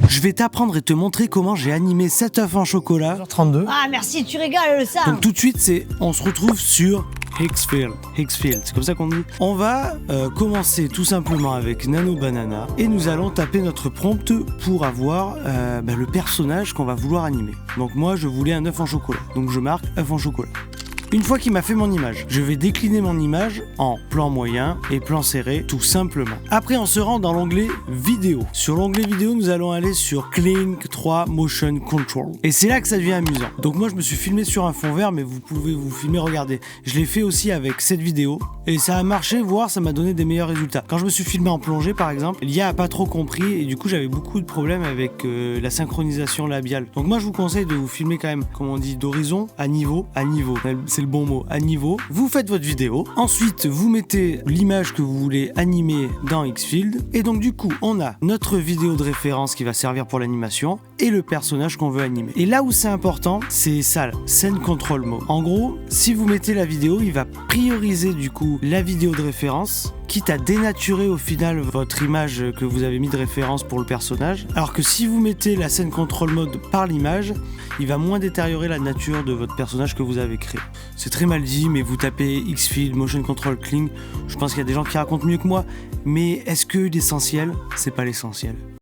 Je vais t'apprendre et te montrer comment j'ai animé cet œuf en chocolat. 32. Ah merci, tu régales ça. Donc tout de suite, on se retrouve sur Hexfield, c'est comme ça qu'on dit. On va commencer tout simplement avec Nano Banana et nous allons taper notre prompt pour avoir le personnage qu'on va vouloir animer. Donc moi, je voulais un œuf en chocolat, donc je marque œuf en chocolat. Une fois qu'il m'a fait mon image, je vais décliner mon image en plan moyen et plan serré, tout simplement. Après, on se rend dans l'onglet vidéo. Sur l'onglet vidéo, nous allons aller sur Kling 3 Motion Control. Et c'est là que ça devient amusant. Donc moi, je me suis filmé sur un fond vert, mais vous pouvez vous filmer, regardez. Je l'ai fait aussi avec cette vidéo. Et ça a marché, voire ça m'a donné des meilleurs résultats. Quand je me suis filmé en plongée, par exemple, l'IA a pas trop compris et du coup, j'avais beaucoup de problèmes avec la synchronisation labiale. Donc moi, je vous conseille de vous filmer quand même, comme on dit, d'horizon à niveau. C'est le bon mot, à niveau. Vous faites votre vidéo. Ensuite, vous mettez l'image que vous voulez animer dans Hexfield. Et donc, du coup, on a notre vidéo de référence qui va servir pour l'animation et le personnage qu'on veut animer. Et là où c'est important, c'est ça, Scene Control Mode. En gros, si vous mettez la vidéo, il va prioriser du coup la vidéo de référence, quitte à dénaturer au final votre image que vous avez mis de référence pour le personnage. Alors que si vous mettez la Scene Control Mode par l'image, il va moins détériorer la nature de votre personnage que vous avez créé. C'est très mal dit, mais vous tapez Hexfield, Motion Control Kling, je pense qu'il y a des gens qui racontent mieux que moi, mais est-ce que l'essentiel, c'est pas l'essentiel ?